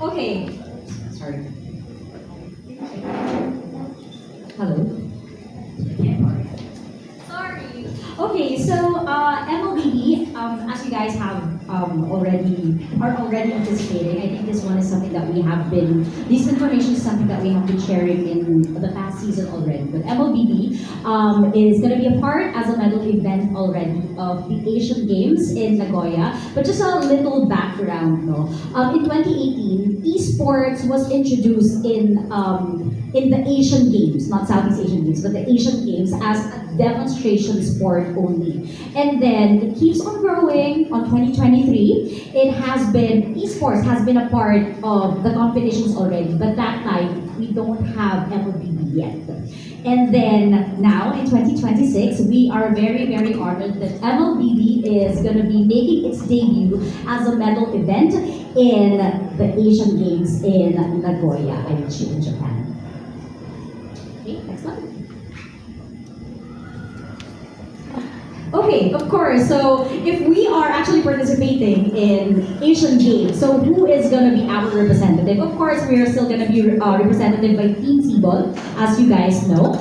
Okay. Sorry. Hello. Sorry. Okay, so MLBB, as you guys have already anticipating, I think this one is something that we have been. This information is something that we have been sharing in the past season already. But MLBB is going to be a part as a medal event already of the Asian Games in Nagoya. But just a little background, no. In 2018, esports was introduced in the Asian Games, not Southeast Asian Games, but the Asian Games as a demonstration sport only. And then it keeps on growing. On 2023, it has been, esports has been a part of the competitions already, but that time we don't have MLBB yet. And then now in 2026, we are very, very honored that MLBB is going to be making its debut as a medal event in the Asian Games in Nagoya, Aichi in Japan. Okay, next one. Okay, of course. So if we are actually participating in Asian Games, so who is going to be our representative? Of course, we are still going to be represented by Team Cebol, as you guys know.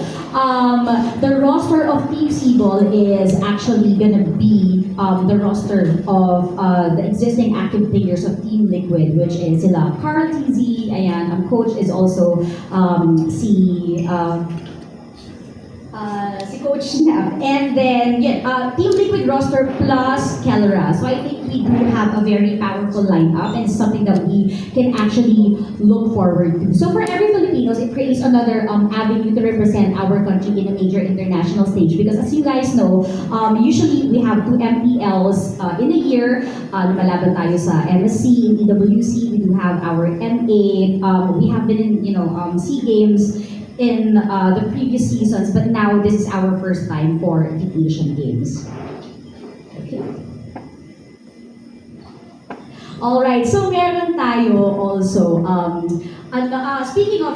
The roster of Team Cebol is actually going to be the roster of the existing active players of Team Liquid, which is sila Carl TZ, ayan, coach is also si Coach Nav. And then, Team Liquid roster plus Kelra. So I think we do have a very powerful lineup and something that we can actually look forward to. So for every Filipinos, it creates another avenue to represent our country in a major international stage. Because as you guys know, usually we have two MPLs in a year. Lumalaban tayo sa MSC, in EWC, we do have our MA. We have been in, SEA Games in the previous seasons, but now this is our first time for the Asian Games. Okay. Alright, so meron tayo also, speaking of,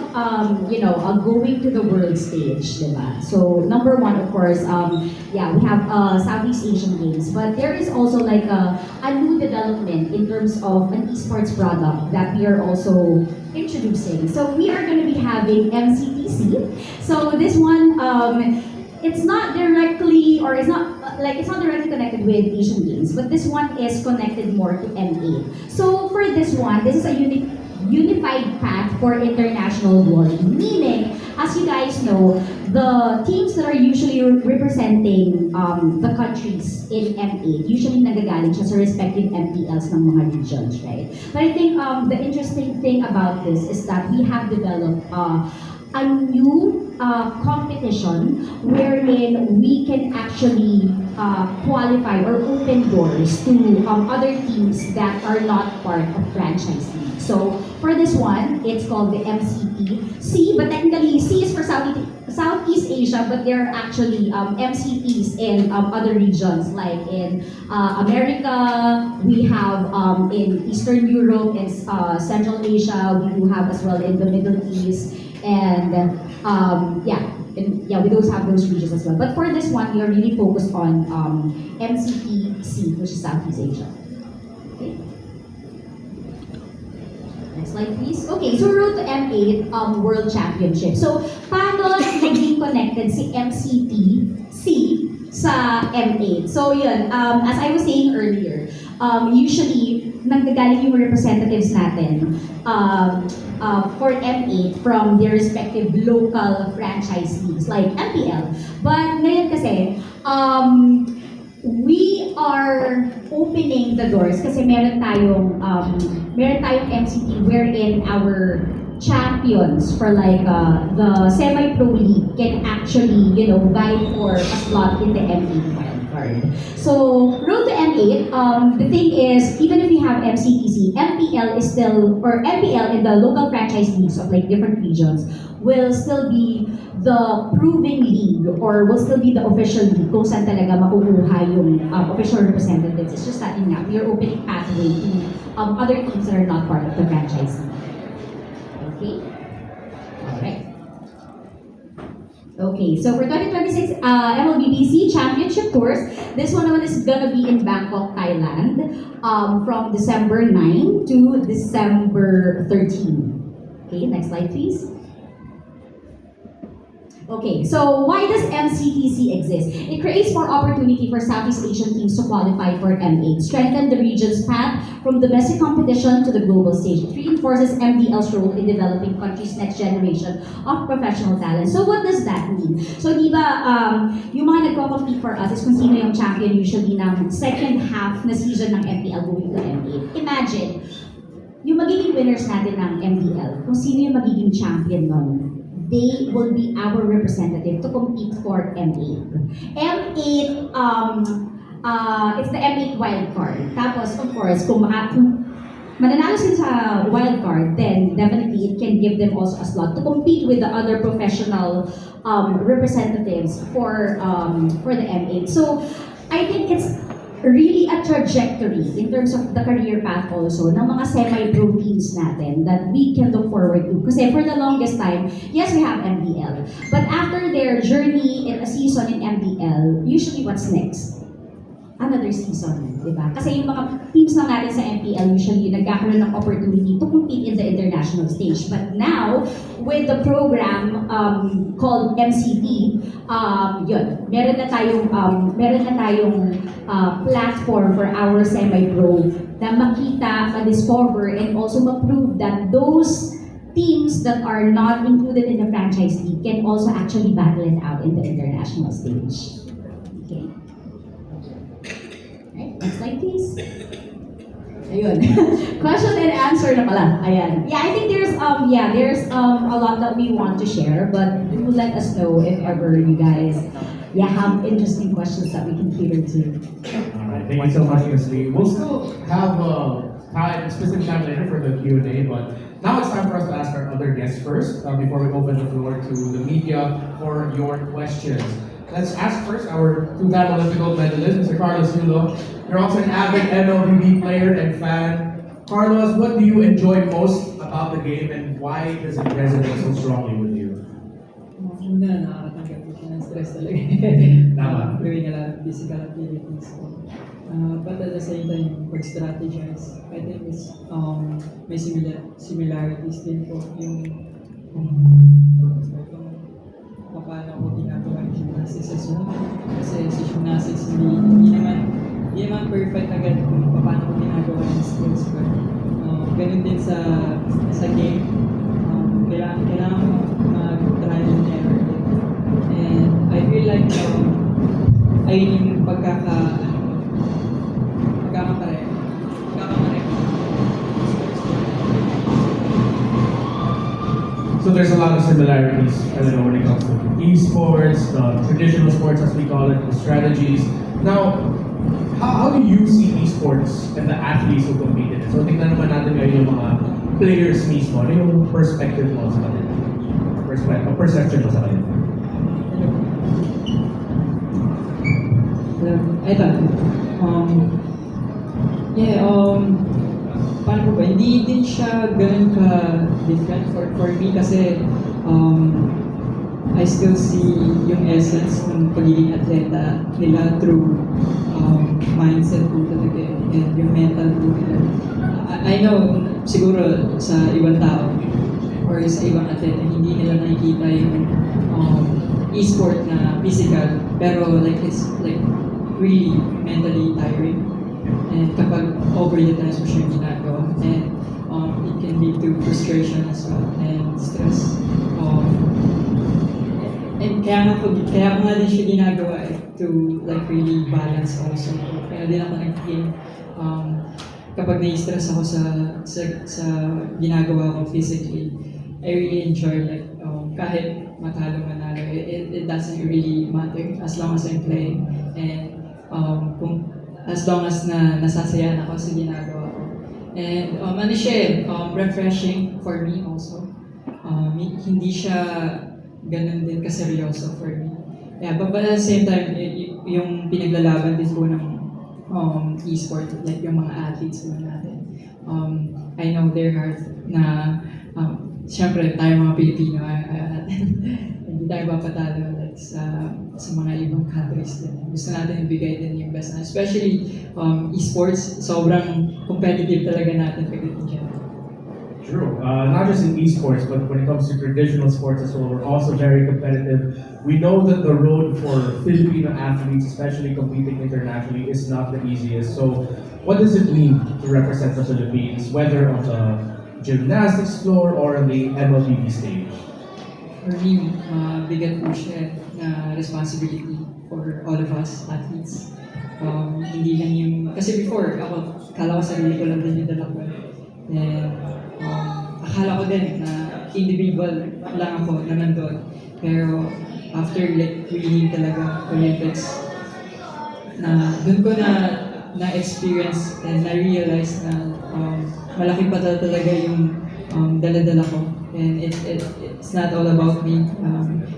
going to the world stage, diba? So, number one, of course, we have Southeast Asian Games, but there is also like a new development in terms of an esports product that we are also introducing. So, we are going to be having MCTC. So, this one, it's not directly, or it's not directly connected with Asian Games, but this one is connected more to MA. So for this one, this is a unified path for international glory. Meaning, as you guys know, the teams that are usually representing the countries in MA, usually nagagaling siya sa respective MPLs ng mga regions, right? But I think the interesting thing about this is that we have developed a new competition wherein we can actually qualify or open doors to other teams that are not part of franchise league. So for this one, it's called the MCT-C, but technically C is for Southeast Asia, but there are actually MCTs in other regions, like in America, we have in Eastern Europe and Central Asia, we do have as well in the Middle East, and we those have those regions as well. But for this one, we are really focused on MCT-C, which is Southeast Asia. Okay. Next slide, please. Okay, so road to M8 World Championship. So, paano naging connected si MCT-C sa M8? So, yun, as I was saying earlier, usually, nagdagaling yung representatives natin for M8 from their respective local franchise leagues like MPL. But ngayon kasi, we are opening the doors kasi meron tayong MCT wherein our champions for like the semi-pro league can actually, vie for a slot in the M8 wildcard. So, road to M8, the thing is, even if we have MCTC, MPL is still, or MPL in the local franchise leagues of like different regions, will still be the proving league or will still be the official league kung saan talaga makukuha yung official representatives. It's just that yun nga, we are opening pathway to other teams that are not part of the franchise league. Okay? Alright. Okay, Okay, so for 2026 MLBBC Championship Tours, this one naman is gonna be in Bangkok, Thailand, from December 9 to December 13. Okay, next slide please. Okay, so why does MCTC exist? It creates more opportunity for Southeast Asian teams to qualify for M8, strengthen the region's path from domestic competition to the global stage. It reinforces MDL's role in developing country's next generation of professional talent. So what does that mean? So di ba, yung mga nagko-compete for us is kung sino yung champion usually ng second half na season ng MPL going to M8. Imagine, yung magiging winners natin ng MPL, kung sino yung magiging champion nun, they will be our representative to compete for M8. M8, it's the M8 wildcard. Tapos, of course, kung mananalo sila sa wildcard, then definitely it can give them also a slot to compete with the other professional representatives for the M8. So, I think it's really a trajectory in terms of the career path also ng mga semi-pro teams natin that we can look forward to. Kasi for the longest time, yes, we have MDL. But after their journey in a season in MDL, usually what's next? Another season, di ba? Kasi yung mga teams na natin sa MPL usually nagkakaroon ng opportunity to compete in the international stage. But now, with the program called MCT, yun, meron na tayong platform for our semi-pro na makita, ma-discover, and also ma-prove that those teams that are not included in the franchise league can also actually battle it out in the international stage. Okay. Right, next slide please. Ayun. Question and answer na pala. Ayan. Yeah, I think there's a lot that we want to share, but do let us know if ever you guys have interesting questions that we can cater to. Alright, thank you so much, Ms. Lee. We'll still have specific time later for the Q&A, but now it's time for us to ask our other guests first, before we open the floor to the media for your questions. Let's ask first our two-time Olympic gold medalist, Mr. Carlos Yulo. You're also an avid MLBB player and fan. Carlos, what do you enjoy most about the game and why does it resonate so strongly with you? Una, nakakatanggap ko siya ng stress talaga. Tama. Gawin a lot of physical activities. But at the same time, pag-strategize, I think it's, may similarities din po yung paano ko ginagawa yung gymnastics mo. Kasi sa gymnastics, hindi naman perfect agad kung paano ko ginagawa yung skills. But ganun din sa game, kailangan mo mag-trial and error din. And I feel like ayun yung pagkakapareho. So there's a lot of similarities, I don't know, when it comes to esports, traditional sports as we call it, the strategies. Now, how do you see esports and the athletes who compete in it? So tingnan naman natin ngayon yung mga players mismo. Ano yung perspective mo sa kanila? Perception mo sa kanila? Paano po ba? Hindi din siya ganun ka-different for me kasi I still see yung essence ng pagiging atleta nila through mindset po talaga and yung mental po nila. I know, siguro sa ibang tao or sa ibang atleta, hindi nila nakikita yung e-sport na physical pero like it's like really mentally tiring. And kapag over the times mo siya ginagawa, and it can lead to frustration as well and stress. And kaya ko nga din siya ginagawa to like really balance also. Kaya din ako nag-game kapag na-stress ako sa ginagawa ko physically, I really enjoy like kahit matalo manalo, it doesn't really matter as long as I'm playing and as long as nasasayahan ako sa ginagawa ko. And ano siya refreshing for me also. Hindi siya ganun din kaseryoso for me. Yeah, but at the same time, yung pinaglalaban din po ng e-sport, like yung mga athletes po natin. I know their heart na siyempre tayo mga Pilipino, hindi tayo papatalo. Like, sa mga ibang countries din. Gusto natin ibigay din yung best na, especially esports, sobrang competitive talaga natin pagdating dyan. True. Not just in esports, but when it comes to traditional sports as well, we're also very competitive. We know that the road for Filipino athletes, especially competing internationally, is not the easiest. So, what does it mean to represent the Philippines, whether on the gymnastics floor or on the MLBB stage? For me, bigat po siya na responsibility for all of us athletes. Hindi lang yung, kasi before, akala ko sarili ko lang din yung dala ko. And akala ko din na individual lang ako na nandun. Pero after like winning talaga Olympics, na dun ko na-experience and na-realize na malaki pa talaga yung dala-dala ko. And it's not all about me.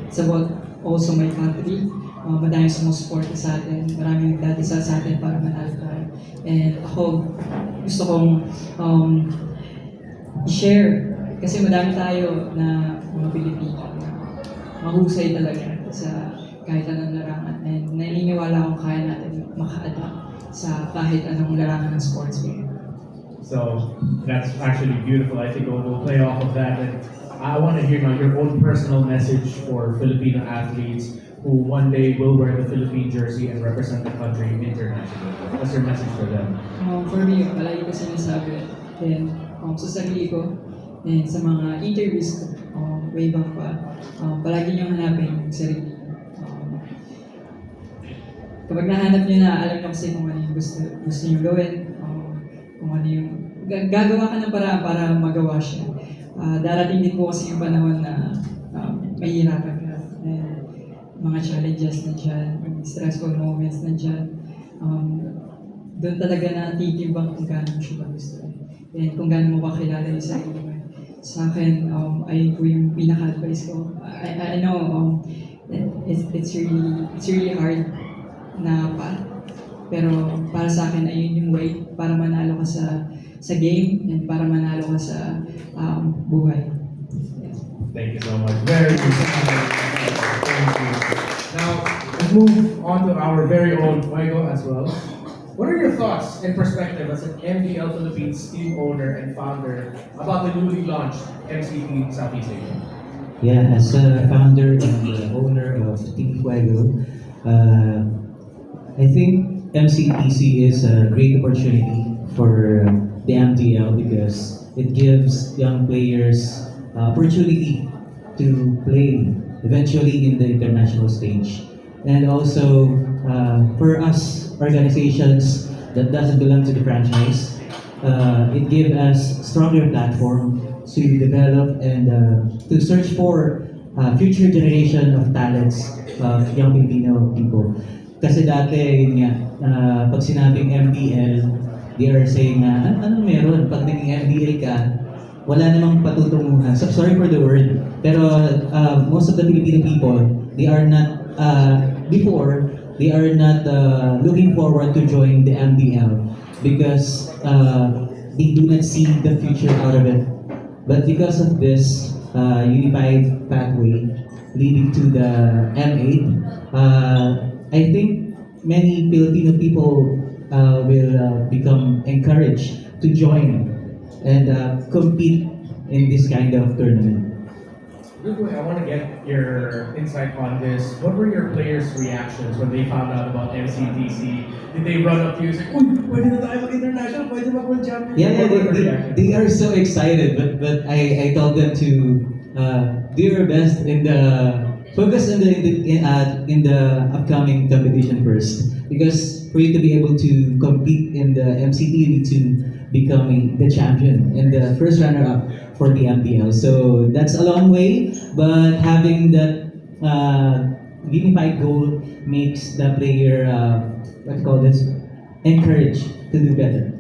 It's about also my country. Madaming sumusuporta sa atin. Maraming nagdadasal sa atin para manalo tayo. And ako, gusto kong i-share. Kasi madami tayo na mga Pilipino na mahusay talaga sa kahit anong larangan. And naniniwala akong kaya natin maka-adapt sa kahit anong larangan ng sports game. So that's actually beautiful. I think we'll play off of that. And I want to hear now your own personal message for Filipino athletes who one day will wear the Philippine jersey and represent the country internationally. What's your message for them? For me, palagi ko sinasabi, and sa sarili ko, and sa mga interviews ko, way back pa, palagi niyong hanapin yung sarili. Kapag nahanap niyo na, alam niyo kasi kung ano yung gusto niyo gawin, kung ano yung gagawa ka ng paraan para magawa siya. Darating din po kasi yung panahon na mahihirapan ka. Mga challenges na dyan, stressful moments na dyan. Doon talaga natitimbang kung gaano mo siya gusto. And kung gaano mo kakilala yung sarili mo. Sa akin, ayun po yung pinaka-advice ko. I know it's really hard na path. Pero para sa akin, ayun yung way para manalo ka sa game and para manalo ka sa buhay. Thank you so much. Very good. Thank you. Now, let's move on to our very own Fuego as well. What are your thoughts and perspective as an MDL Philippines team owner and founder about the newly launched MCT Southeast Asia? Yeah, as a founder and the owner of Team Fuego, I think MCTC is a great opportunity for the MDL because it gives young players opportunity to play eventually in the international stage. And also for us organizations that doesn't belong to the franchise, it gives us stronger platform to develop and to search for future generation of talents of young Filipino people. Kasi dati, yun nga, pag sinabing MDL, they are saying na, anong meron? Pag naging MDL ka, wala namang patutunguhan. So, sorry for the word. Pero most of the Filipino people, they are not, before, they are not looking forward to join the MDL because they do not see the future out of it. But because of this unified pathway leading to the M8, I think many Filipino people will become encouraged to join and compete in this kind of tournament. Good way. I want to get your insight on this. What were your players' reactions when they found out about MCTC? Did they run up to you and say, "Uy, pwede na tayo mag-international, pwede mag-world champion"? Yeah, What were their reactions? they are so excited, but I told them to do your best in the focus in the upcoming competition first, because for you to be able to compete in the MCT, you need to become the champion and the first runner-up for the MPL. So that's a long way, but having that unified goal makes the player encouraged to do better.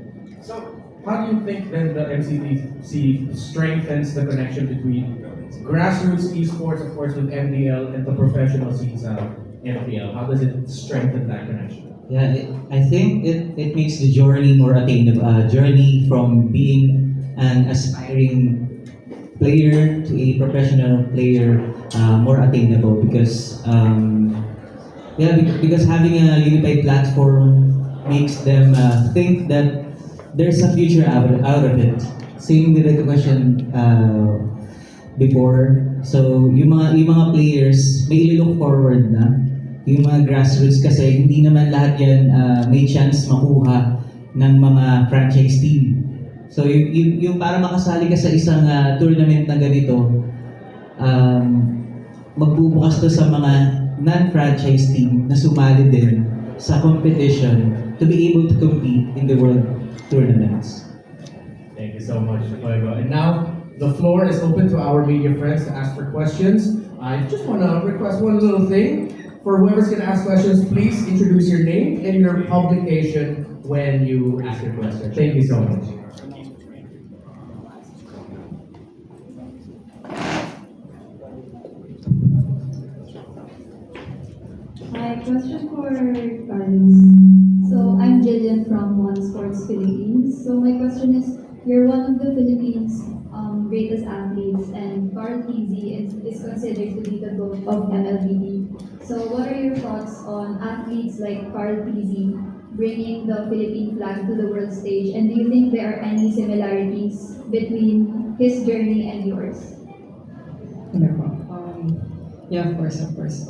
So, how do you think then the MCTC strengthens the connection between grassroots esports, of course, with MDL and the professional scenes of MPL? How does it strengthen that connection? Yeah, I think it makes the journey more attainable. Journey from being an aspiring player to a professional player more attainable because because having a unified platform makes them think that there's a future out of it. Same with the question before. So, yung mga players, may look forward na. Yung mga grassroots kasi, hindi naman lahat yan may chance makuha ng mga franchise team. So, yung para makasali ka sa isang tournament na ganito, magbubukas to sa mga non-franchise team na sumali din sa competition to be able to compete in the world tournaments. Thank you so much, Fuego. And now, the floor is open to our media friends to ask for questions. I just want to request one little thing. For whoever's going to ask questions, please introduce your name and your publication when you ask your question. Thank you so much. My question for Carlos. So I'm Jillian from One Sports Philippines. So my question is, you're one of the Philippines' greatest athletes, and Carl Pizzi is considered to be the GOAT of MLBB. So what are your thoughts on athletes like Carl Pizzi bringing the Philippine flag to the world stage? And do you think there are any similarities between his journey and yours? Ano po? Yeah, of course, of course.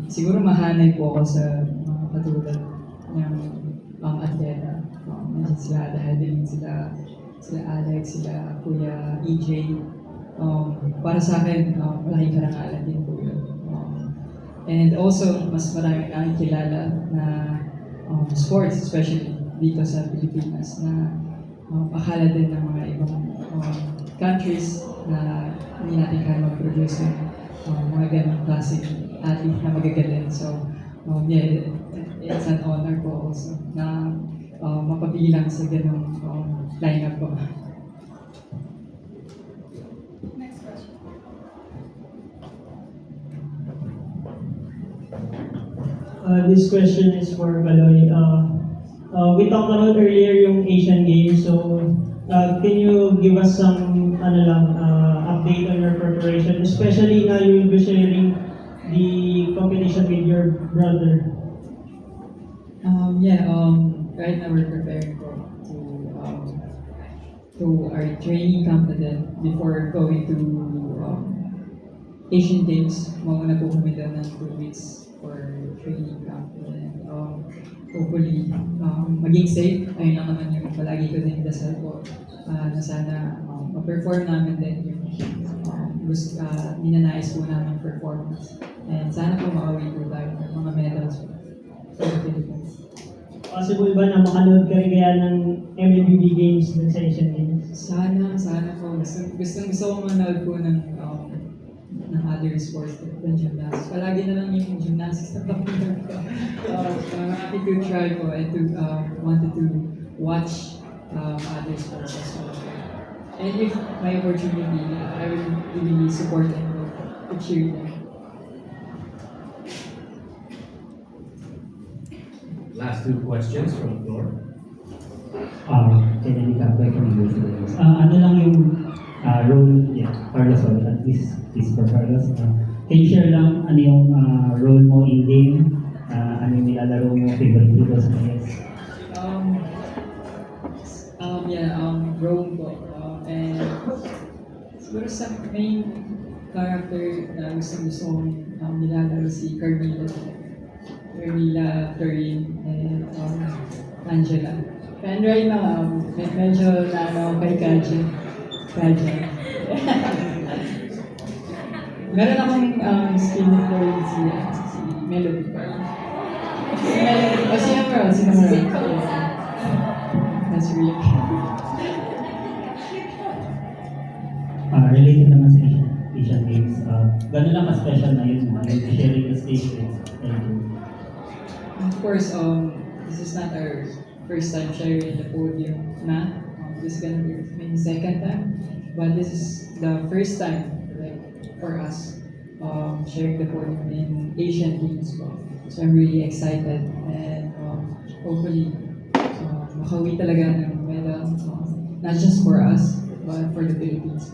Siguro mahanay po ako sa mga katulad ng atleta. Nandiyan sila Adeline, sila Alex, sila Kuya EJ. Para sa akin, malaking karangalan din po yun. And also, mas maraming nakikilala na sports, especially dito sa Pilipinas, na akala din ng mga ibang countries na hindi natin kaya mag-produce ng mga ganong klaseng athlete na magagaling. So, yeah, it's an honor po also na mapabilang sa ganong lineup po. This question is for Baloy. We talked about earlier yung Asian Games, so can you give us some update on your preparation, especially now you will be sharing the competition with your brother? Right now we're preparing to our training camp then before going to Asian Games. Mauna po kami doon ng 2 weeks for training camp. And hopefully, maging safe. Ayun lang naman yung palagi ko din dasal po na sana ma-perform namin din yung ninanais po namin performance. And sana po makawin po tayo ng mga medals for the Philippines. Possible ba na makanood ka rin kaya ng MLBB Games dun sa Asian Games? Sana po. Gusto ko manood po ng other sports than gymnastics. Palagi na lang yung gymnastics na pakinggan ko. I'm happy to try po and to wanted to watch other sports as well. And if my opportunity, I will really support and cheer them. Last 2 questions from the floor. Kennedy Campbell from USAID. Ano lang yung role, Carlos, at least for Carlos. Can you share lang ano yung role mo in game? Ano yung nilalaro mo, favorite heroes mo? Role po. And siguro sa main character na gusto kong nilalaro si Carmilla, Turin, and Angela. And right now, medyo kay Kaja. Meron akong skin for si Melody. Si Melody. That's real. Related naman sa Asian Games. Gano'n lang ka-special na yun, sharing the stage with you. Of course, this is not our first time sharing the podium na. This is gonna be my second time. But this is the first time for us sharing the podium in Asian Games. So I'm really excited and hopefully makawi talaga ng medal, not just for us, for the Philippines.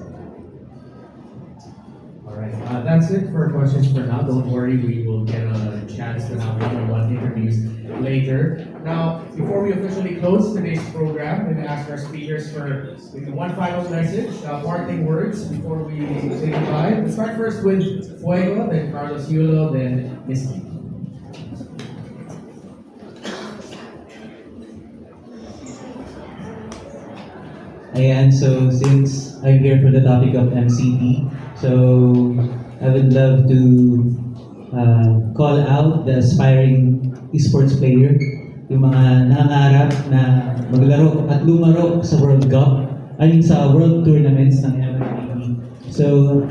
Alright, that's it for questions for now. Don't worry, we will get a chance to have one-on-one interviews later. Now, before we officially close today's program, I'm going to ask our speakers for maybe one final message, parting words before we say goodbye. We'll start first with Fuego, then Carlos Yulo, then Misty. Ayan, so since I'm here for the topic of MCT, so I would love to call out the aspiring esports player, yung mga nangangarap na maglaro at lumaro sa World Cup, sa World Tournaments ng MLBB. So,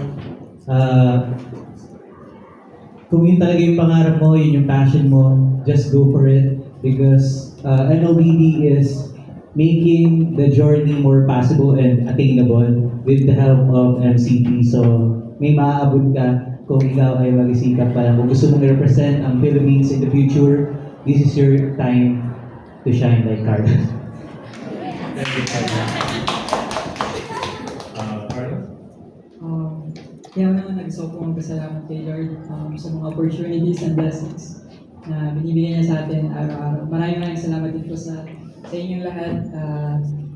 kung yun talaga yung pangarap mo, yun yung passion mo, just go for it because MLBB is making the journey more possible and attainable with the help of MCT. So, may maaabot ka kung ikaw ay mag-isikap pa lang. Kung gusto mong i-represent ang Philippines in the future, this is your time to shine like Carlos. Thank you, Carlos. Carlos? Kaya naman gusto ko magpasalamat kay Lord sa mga opportunities and blessings na binibigyan niya sa atin araw-araw. Maraming salamat din po sa inyong lahat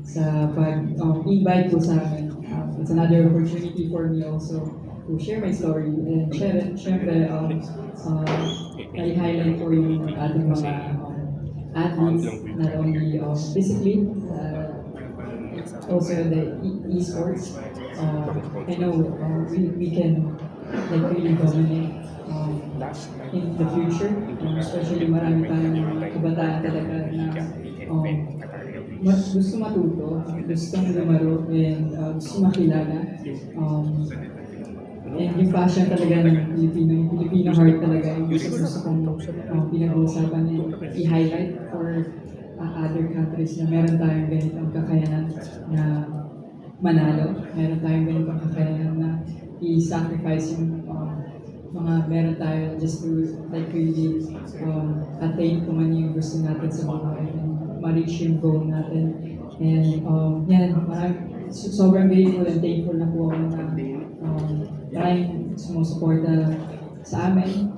sa pag-invite po sa amin. It's another opportunity for me also to share my story and syempre i-highlight po yung ating mga athletes, not only physically, also the esports. I know we can like really dominate in the future, especially marami tayong kabataan talaga na gusto matuto, gustong lumaro, and gusto makilala. And yung passion talaga ng Filipino heart talaga yung gusto kong pinag-uusapan and i-highlight for other countries na meron tayong ganitong kakayanan na manalo, meron tayong ganitong kakayanan na i-sacrifice yung mga meron tayo just to like really attain kung ano yung gusto natin sa buhay and ma-reach yung goal natin. And sobrang grateful and thankful na po ako na maraming sumusuporta sa amin.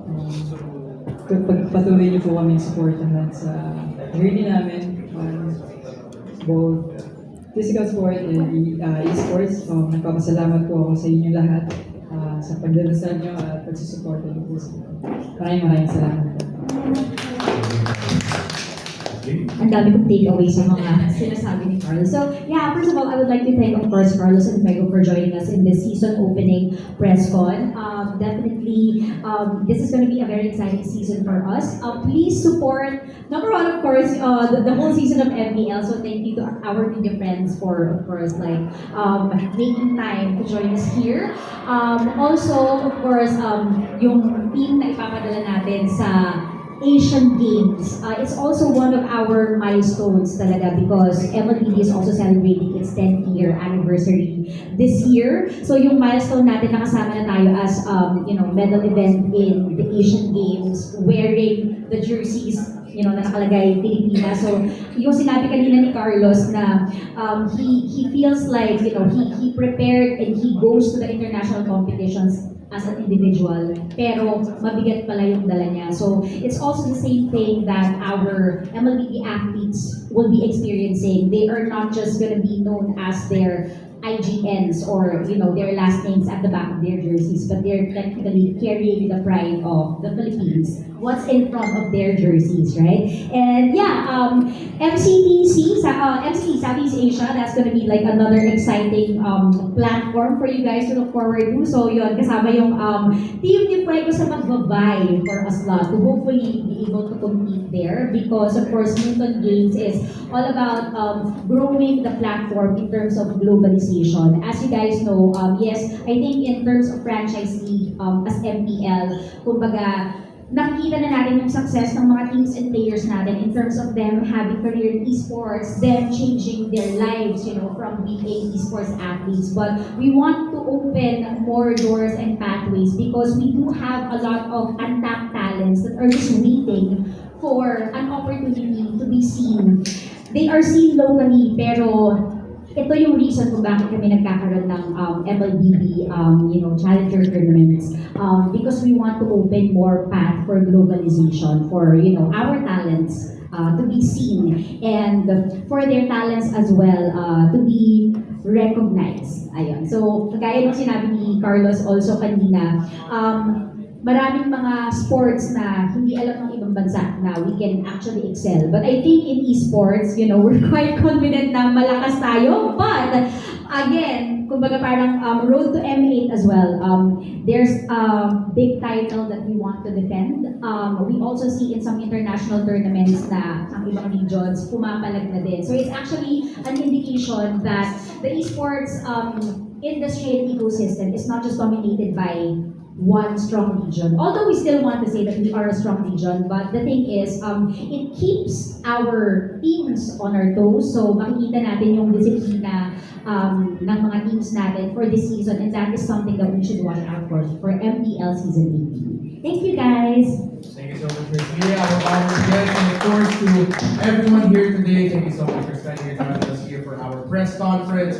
Patuloy niyo po kaming supportahan sa journey namin, both physical sport and esports. Nagpapasalamat po ako sa inyo lahat sa pagdarasal niyo at pagsusuporta niyo po sa maraming salamat. Ang dami kong takeaway sa mga sinasabi ni Carlos. So, yeah, first of all, I would like to thank, of course, Carlos and Fuego for joining us in this season opening press con. Definitely, this is going to be a very exciting season for us. Please support, number one, of course, the whole season of MPL. So, thank you to our media friends for, of course, making time to join us here. Also, of course, yung team na ipapadala natin sa Asian Games. It's also one of our milestones talaga because MLBB is also celebrating its 10th year anniversary this year. So yung milestone natin, nakasama na tayo as medal event in the Asian Games wearing the jerseys na nakalagay Pilipinas. So yung sinabi kanina ni Carlos na he feels like he prepared and he goes to the international competitions as an individual, pero mabigat pala yung dala niya. So, it's also the same thing that our MLBB athletes will be experiencing. They are not just gonna be known as their IGNs or their last names at the back of their jerseys, but they're technically carrying the pride of the Philippines. What's in front of their jerseys, right? And yeah, MCT Southeast Asia, that's gonna be like another exciting platform for you guys to look forward to. So yun, kasama yung team ni Fuego sa magbabay for us lot to hopefully be able to compete there because of course Newton Games is all about growing the platform in terms of globalization. As you guys know, yes, I think in terms of franchise league as MPL, kumbaga, nakikita na natin yung success ng mga teams and players natin in terms of them having career in esports, them changing their lives, from being esports athletes. But we want to open more doors and pathways because we do have a lot of untapped talents that are just waiting for an opportunity to be seen. They are seen locally, pero ito yung reason kung bakit kami nagkakaroon ng MLBB, challenger tournaments. Because we want to open more path for globalization, for, our talents to be seen, and for their talents as well to be recognized. Ayun. So, kagaya ng sinabi ni Carlos also kanina, maraming mga sports na hindi alam ng ibang bansa na we can actually excel. But I think in esports, we're quite confident na malakas tayo. But again, kumbaga parang road to M8 as well. There's a big title that we want to defend. We also see in some international tournaments na ang ibang regions pumapalag na din. So it's actually an indication that the esports industry and ecosystem is not just dominated by one strong region. Although we still want to say that we are a strong region, but the thing is, it keeps our teams on our toes. So makikita natin yung disiplina ng mga teams natin for this season, and that is something that we should watch out for MPL Season 18. Thank you, guys! Thank you so much, Miss Leah, our honored guest, and of course to everyone here today. Thank you so much for spending your time with us here for our press conference.